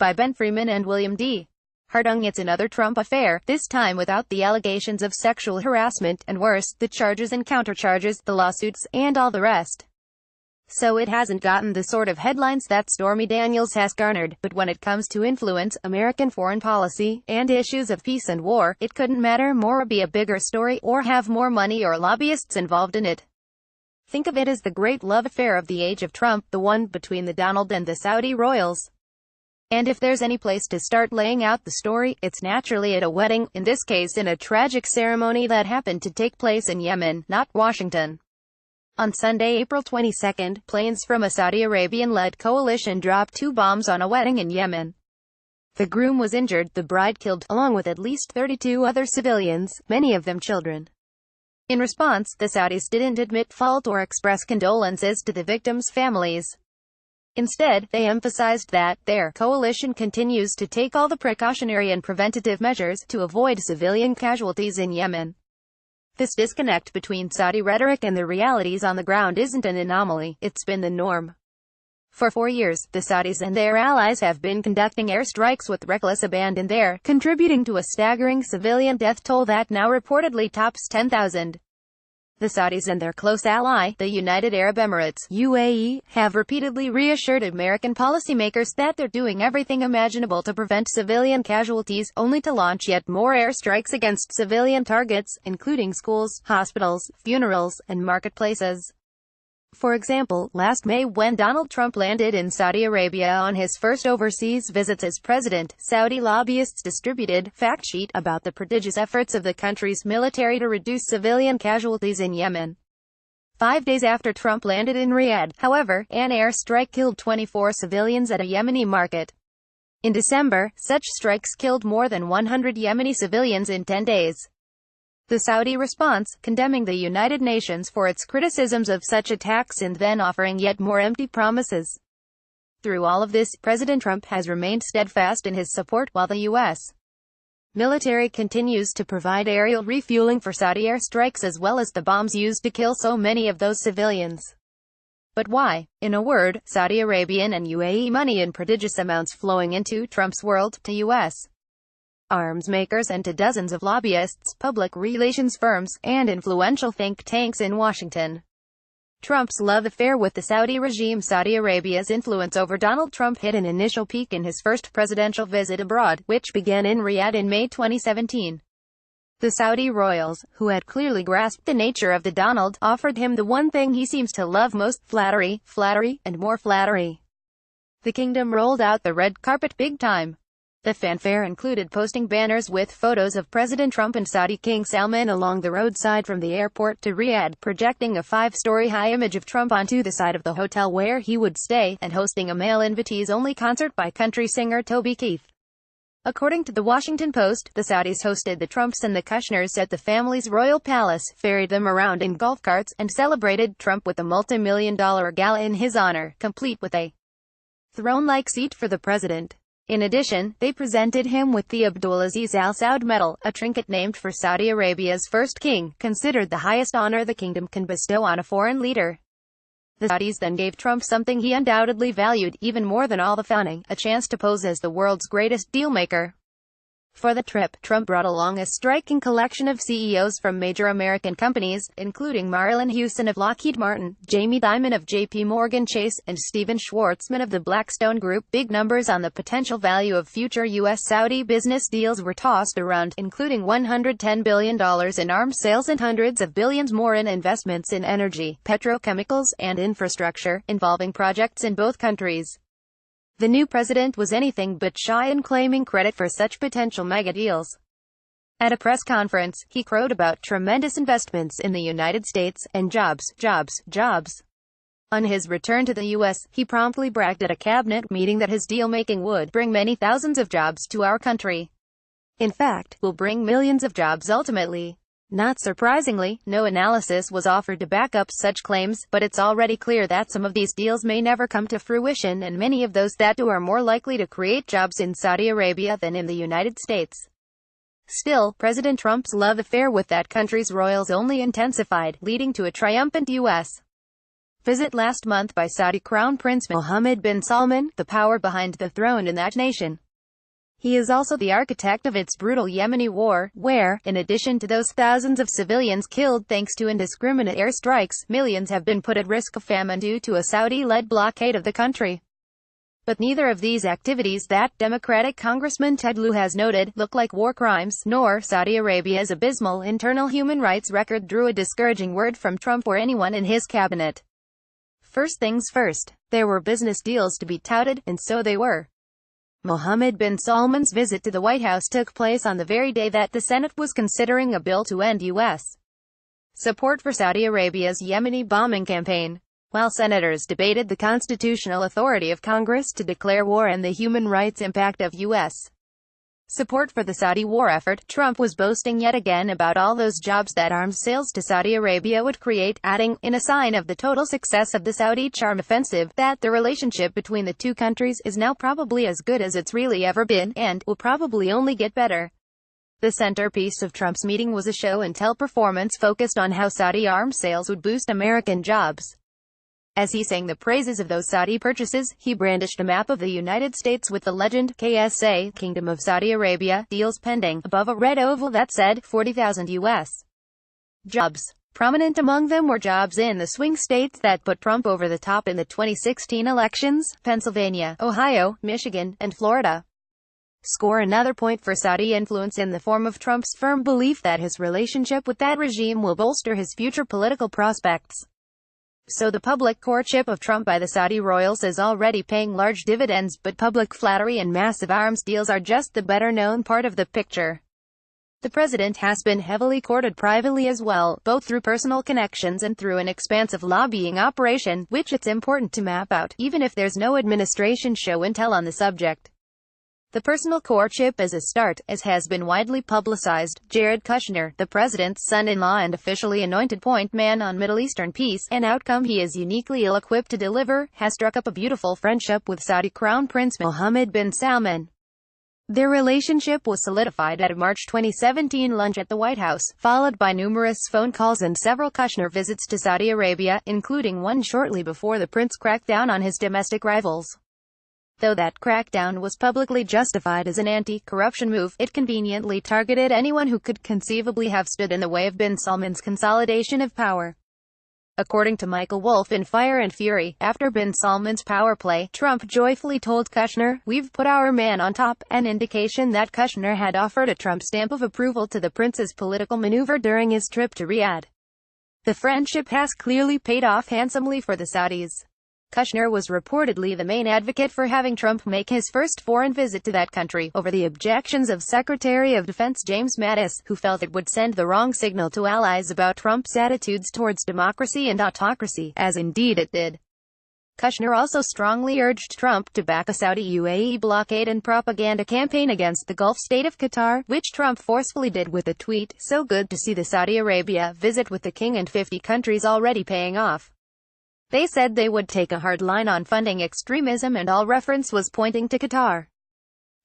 by Ben Freeman and William D. Hardung. It's another Trump affair, this time without the allegations of sexual harassment, and worse, the charges and countercharges, the lawsuits, and all the rest. So it hasn't gotten the sort of headlines that Stormy Daniels has garnered, but when it comes to influence, American foreign policy, and issues of peace and war, it couldn't matter more or be a bigger story, or have more money or lobbyists involved in it. Think of it as the great love affair of the age of Trump, the one between the Donald and the Saudi royals. And if there's any place to start laying out the story, it's naturally at a wedding, in this case in a tragic ceremony that happened to take place in Yemen, not Washington. On Sunday, April 22, planes from a Saudi Arabian-led coalition dropped 2 bombs on a wedding in Yemen. The groom was injured, the bride killed, along with at least 32 other civilians, many of them children. In response, the Saudis didn't admit fault or express condolences to the victims' families. Instead, they emphasized that their coalition continues to take all the precautionary and preventative measures to avoid civilian casualties in Yemen. This disconnect between Saudi rhetoric and the realities on the ground isn't an anomaly, it's been the norm. For 4 years, the Saudis and their allies have been conducting airstrikes with reckless abandon there, contributing to a staggering civilian death toll that now reportedly tops 10,000. The Saudis and their close ally, the United Arab Emirates (UAE), have repeatedly reassured American policymakers that they're doing everything imaginable to prevent civilian casualties, only to launch yet more airstrikes against civilian targets, including schools, hospitals, funerals, and marketplaces. For example, last May when Donald Trump landed in Saudi Arabia on his first overseas visits as president, Saudi lobbyists distributed fact sheet about the prodigious efforts of the country's military to reduce civilian casualties in Yemen. 5 days after Trump landed in Riyadh, however, an airstrike killed 24 civilians at a Yemeni market. In December, such strikes killed more than 100 Yemeni civilians in 10 days. The Saudi response, condemning the United Nations for its criticisms of such attacks and then offering yet more empty promises. Through all of this, President Trump has remained steadfast in his support, while the U.S. military continues to provide aerial refueling for Saudi airstrikes as well as the bombs used to kill so many of those civilians. But why? In a word, Saudi Arabian and UAE money in prodigious amounts flowing into Trump's world, to U.S. arms makers and to dozens of lobbyists, public relations firms, and influential think tanks in Washington. Trump's love affair with the Saudi regime. Saudi Arabia's influence over Donald Trump hit an initial peak in his first presidential visit abroad, which began in Riyadh in May 2017. The Saudi royals, who had clearly grasped the nature of the Donald, offered him the one thing he seems to love most: flattery, and more flattery. The kingdom rolled out the red carpet big time. The fanfare included posting banners with photos of President Trump and Saudi King Salman along the roadside from the airport to Riyadh, projecting a 5-story high image of Trump onto the side of the hotel where he would stay, and hosting a male invitees-only concert by country singer Toby Keith. According to the Washington Post, the Saudis hosted the Trumps and the Kushners at the family's royal palace, ferried them around in golf carts, and celebrated Trump with a multi-million-dollar gala in his honor, complete with a throne-like seat for the president. In addition, they presented him with the Abdulaziz Al Saud Medal, a trinket named for Saudi Arabia's first king, considered the highest honor the kingdom can bestow on a foreign leader. The Saudis then gave Trump something he undoubtedly valued, even more than all the fawning: a chance to pose as the world's greatest dealmaker. For the trip, Trump brought along a striking collection of CEOs from major American companies, including Marillyn Hewson of Lockheed Martin, Jamie Dimon of JP Morgan Chase, and Steven Schwarzman of the Blackstone Group. Big numbers on the potential value of future U.S.-Saudi business deals were tossed around, including $110 billion in arms sales and hundreds of billions more in investments in energy, petrochemicals, and infrastructure, involving projects in both countries. The new president was anything but shy in claiming credit for such potential mega deals. At a press conference, he crowed about tremendous investments in the United States, and jobs. On his return to the U.S., he promptly bragged at a cabinet meeting that his deal-making would bring many thousands of jobs to our country. In fact, will bring millions of jobs ultimately. Not surprisingly, no analysis was offered to back up such claims, but it's already clear that some of these deals may never come to fruition, and many of those that do are more likely to create jobs in Saudi Arabia than in the United States. Still, President Trump's love affair with that country's royals only intensified, leading to a triumphant U.S. visit last month by Saudi Crown Prince Mohammed bin Salman, the power behind the throne in that nation. He is also the architect of its brutal Yemeni war, where, in addition to those thousands of civilians killed thanks to indiscriminate airstrikes, millions have been put at risk of famine due to a Saudi-led blockade of the country. But neither of these activities that Democratic Congressman Ted Lieu has noted look like war crimes, nor Saudi Arabia's abysmal internal human rights record drew a discouraging word from Trump or anyone in his cabinet. First things first, there were business deals to be touted, and so they were. Mohammed bin Salman's visit to the White House took place on the very day that the Senate was considering a bill to end U.S. support for Saudi Arabia's Yemeni bombing campaign. While senators debated the constitutional authority of Congress to declare war and the human rights impact of U.S. support for the Saudi war effort, Trump was boasting yet again about all those jobs that arms sales to Saudi Arabia would create, adding, in a sign of the total success of the Saudi charm offensive, that the relationship between the two countries is now probably as good as it's really ever been, and will probably only get better. The centerpiece of Trump's meeting was a show-and-tell performance focused on how Saudi arms sales would boost American jobs. As he sang the praises of those Saudi purchases, he brandished a map of the United States with the legend, KSA, Kingdom of Saudi Arabia, deals pending, above a red oval that said, 40,000 U.S. jobs. Prominent among them were jobs in the swing states that put Trump over the top in the 2016 elections, Pennsylvania, Ohio, Michigan, and Florida. Score another point for Saudi influence in the form of Trump's firm belief that his relationship with that regime will bolster his future political prospects. So the public courtship of Trump by the Saudi royals is already paying large dividends, but public flattery and massive arms deals are just the better-known part of the picture. The president has been heavily courted privately as well, both through personal connections and through an expansive lobbying operation, which it's important to map out, even if there's no administration show and tell on the subject. The personal courtship is a start, as has been widely publicized. Jared Kushner, the president's son-in-law and officially anointed point man on Middle Eastern peace, an outcome he is uniquely ill-equipped to deliver, has struck up a beautiful friendship with Saudi Crown Prince Mohammed bin Salman. Their relationship was solidified at a March 2017 lunch at the White House, followed by numerous phone calls and several Kushner visits to Saudi Arabia, including one shortly before the prince cracked down on his domestic rivals. Though that crackdown was publicly justified as an anti-corruption move, it conveniently targeted anyone who could conceivably have stood in the way of bin Salman's consolidation of power. According to Michael Wolff in Fire and Fury, after bin Salman's power play, Trump joyfully told Kushner, "We've put our man on top," an indication that Kushner had offered a Trump stamp of approval to the prince's political maneuver during his trip to Riyadh. The friendship has clearly paid off handsomely for the Saudis. Kushner was reportedly the main advocate for having Trump make his first foreign visit to that country, over the objections of Secretary of Defense James Mattis, who felt it would send the wrong signal to allies about Trump's attitudes towards democracy and autocracy, as indeed it did. Kushner also strongly urged Trump to back a Saudi-UAE blockade and propaganda campaign against the Gulf state of Qatar, which Trump forcefully did with a tweet, "So good to see the Saudi Arabia visit with the king and 50 countries already paying off." They said they would take a hard line on funding extremism, and all reference was pointing to Qatar.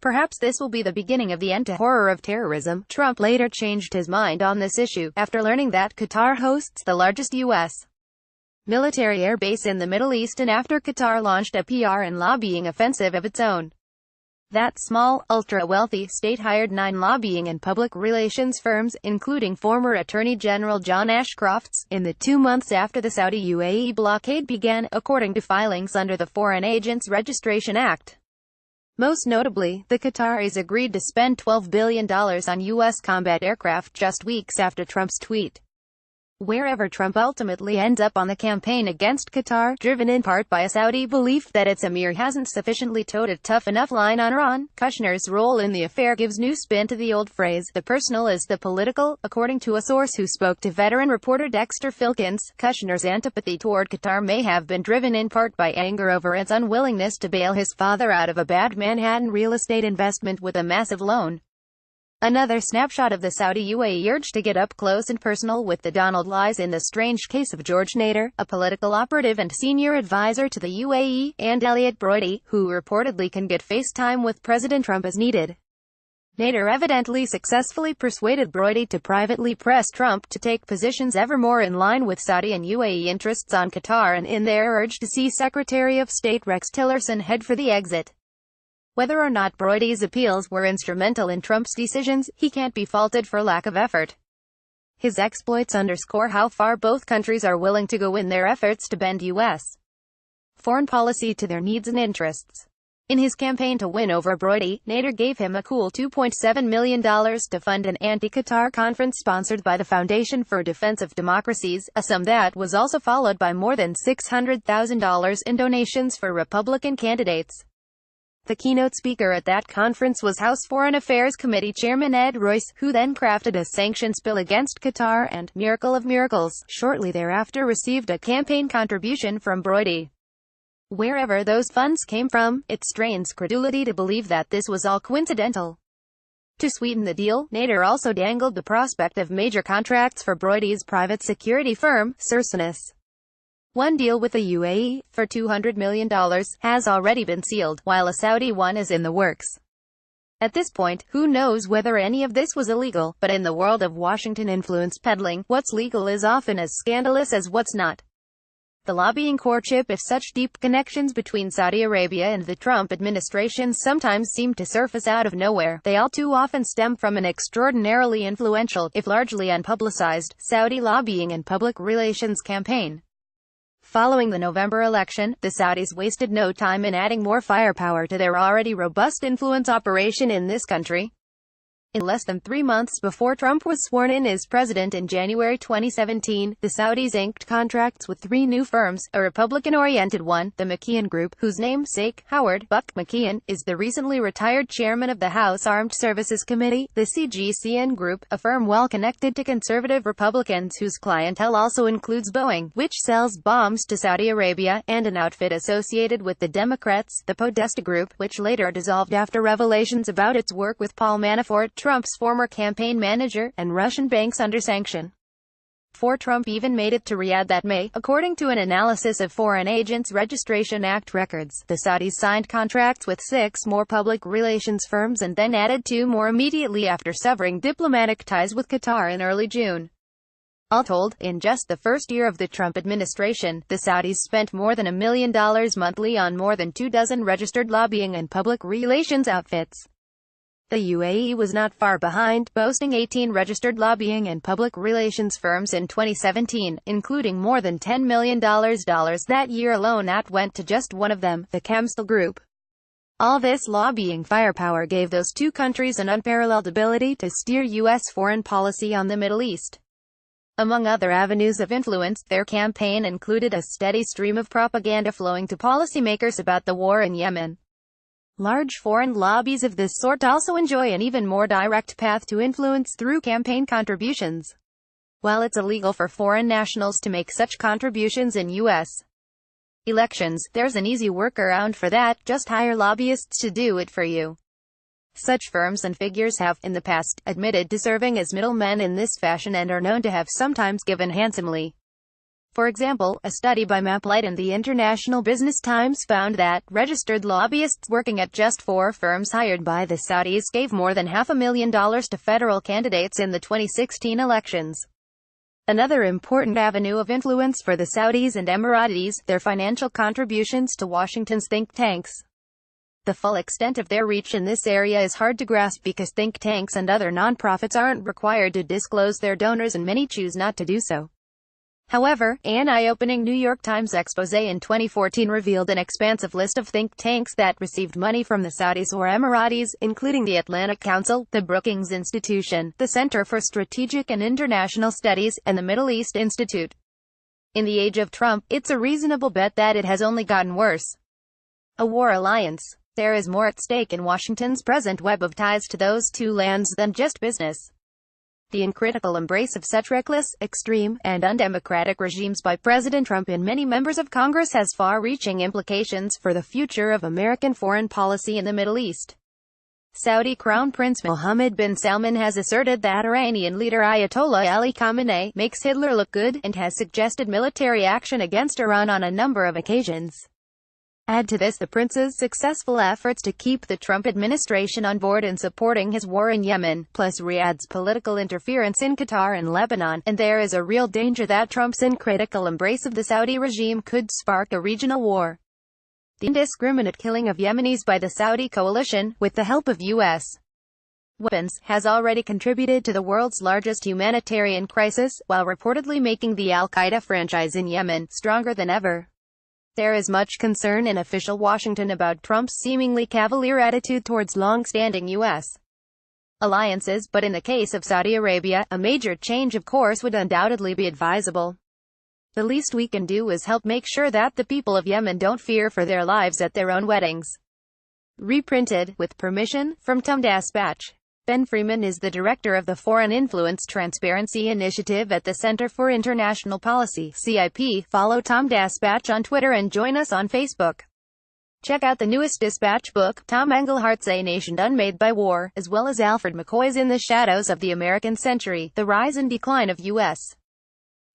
Perhaps this will be the beginning of the end to horror of terrorism. Trump later changed his mind on this issue, after learning that Qatar hosts the largest U.S. military air base in the Middle East and after Qatar launched a PR and lobbying offensive of its own. That small, ultra-wealthy state hired 9 lobbying and public relations firms, including former Attorney General John Ashcroft's, in the 2 months after the Saudi-UAE blockade began, according to filings under the Foreign Agents Registration Act. Most notably, the Qataris agreed to spend $12 billion on U.S. combat aircraft just weeks after Trump's tweet. Wherever Trump ultimately ends up on the campaign against Qatar, driven in part by a Saudi belief that its emir hasn't sufficiently towed a tough enough line on Iran, Kushner's role in the affair gives new spin to the old phrase, "the personal is the political." According to a source who spoke to veteran reporter Dexter Filkins, Kushner's antipathy toward Qatar may have been driven in part by anger over its unwillingness to bail his father out of a bad Manhattan real estate investment with a massive loan. Another snapshot of the Saudi-UAE urge to get up close and personal with the Donald lies in the strange case of George Nader, a political operative and senior advisor to the UAE, and Elliot Broidy, who reportedly can get FaceTime with President Trump as needed. Nader evidently successfully persuaded Brody to privately press Trump to take positions ever more in line with Saudi and UAE interests on Qatar, and in their urge to see Secretary of State Rex Tillerson head for the exit. Whether or not Brody's appeals were instrumental in Trump's decisions, he can't be faulted for lack of effort. His exploits underscore how far both countries are willing to go in their efforts to bend U.S. foreign policy to their needs and interests. In his campaign to win over Brody, Nader gave him a cool $2.7 million to fund an anti-Qatar conference sponsored by the Foundation for Defense of Democracies, a sum that was also followed by more than $600,000 in donations for Republican candidates. The keynote speaker at that conference was House Foreign Affairs Committee Chairman Ed Royce, who then crafted a sanctions bill against Qatar and, miracle of miracles, shortly thereafter received a campaign contribution from Brody. Wherever those funds came from, it strains credulity to believe that this was all coincidental. To sweeten the deal, Nader also dangled the prospect of major contracts for Brody's private security firm, Cercinis. One deal with the UAE, for $200 million, has already been sealed, while a Saudi one is in the works. At this point, who knows whether any of this was illegal, but in the world of Washington influence peddling, what's legal is often as scandalous as what's not. The lobbying courtship. If such deep connections between Saudi Arabia and the Trump administration sometimes seem to surface out of nowhere, they all too often stem from an extraordinarily influential, if largely unpublicized, Saudi lobbying and public relations campaign. Following the November election, the Saudis wasted no time in adding more firepower to their already robust influence operation in this country. In less than 3 months before Trump was sworn in as president in January 2017, the Saudis inked contracts with 3 new firms, a Republican-oriented one, the McKeon Group, whose namesake, Howard "Buck" McKeon, is the recently retired chairman of the House Armed Services Committee, the CGCN Group, a firm well connected to conservative Republicans whose clientele also includes Boeing, which sells bombs to Saudi Arabia, and an outfit associated with the Democrats, the Podesta Group, which later dissolved after revelations about its work with Paul Manafort, Trump's former campaign manager, and Russian banks under sanction. Before Trump even made it to Riyadh that May, according to an analysis of Foreign Agents Registration Act records, the Saudis signed contracts with 6 more public relations firms and then added 2 more immediately after severing diplomatic ties with Qatar in early June. All told, in just the first year of the Trump administration, the Saudis spent more than $1 million monthly on more than 24 registered lobbying and public relations outfits. The UAE was not far behind, boasting 18 registered lobbying and public relations firms in 2017, including more than $10 million that year alone that went to just one of them, the Kamstel Group. All this lobbying firepower gave those 2 countries an unparalleled ability to steer U.S. foreign policy on the Middle East. Among other avenues of influence, their campaign included a steady stream of propaganda flowing to policymakers about the war in Yemen. Large foreign lobbies of this sort also enjoy an even more direct path to influence through campaign contributions. While it's illegal for foreign nationals to make such contributions in U.S. elections, there's an easy workaround for that: just hire lobbyists to do it for you. Such firms and figures have, in the past, admitted to serving as middlemen in this fashion and are known to have sometimes given handsomely. For example, a study by MapLight and the International Business Times found that registered lobbyists working at just 4 firms hired by the Saudis gave more than $500,000 to federal candidates in the 2016 elections. Another important avenue of influence for the Saudis and Emiratis, their financial contributions to Washington's think tanks. The full extent of their reach in this area is hard to grasp because think tanks and other nonprofits aren't required to disclose their donors, and many choose not to do so. However, an eye-opening New York Times expose in 2014 revealed an expansive list of think tanks that received money from the Saudis or Emiratis, including the Atlantic Council, the Brookings Institution, the Center for Strategic and International Studies, and the Middle East Institute. In the age of Trump, it's a reasonable bet that it has only gotten worse. A war alliance. There is more at stake in Washington's present web of ties to those 2 lands than just business. The uncritical embrace of such reckless, extreme, and undemocratic regimes by President Trump and many members of Congress has far-reaching implications for the future of American foreign policy in the Middle East. Saudi Crown Prince Mohammed bin Salman has asserted that Iranian leader Ayatollah Ali Khamenei makes Hitler look good, and has suggested military action against Iran on a number of occasions. Add to this the prince's successful efforts to keep the Trump administration on board in supporting his war in Yemen, plus Riyadh's political interference in Qatar and Lebanon, and there is a real danger that Trump's uncritical embrace of the Saudi regime could spark a regional war. The indiscriminate killing of Yemenis by the Saudi coalition, with the help of U.S. weapons, has already contributed to the world's largest humanitarian crisis, while reportedly making the al-Qaeda franchise in Yemen stronger than ever. There is much concern in official Washington about Trump's seemingly cavalier attitude towards long-standing U.S. alliances, but in the case of Saudi Arabia, a major change of course would undoubtedly be advisable. The least we can do is help make sure that the people of Yemen don't fear for their lives at their own weddings. Reprinted, with permission, from TomDispatch. Ben Freeman is the director of the Foreign Influence Transparency Initiative at the Center for International Policy, CIP. Follow TomDispatch on Twitter and join us on Facebook. Check out the newest Dispatch book, Tom Englehart's A Nation Unmade by War, as well as Alfred McCoy's In the Shadows of the American Century, The Rise and Decline of U.S.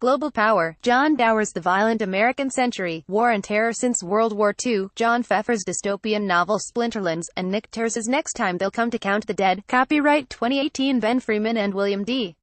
Global Power, John Dower's The Violent American Century, War and Terror Since World War II, John Pfeffer's dystopian novel Splinterlands, and Nick Terce's Next Time They'll Come to Count the Dead. Copyright 2018 Ben Freeman and William D.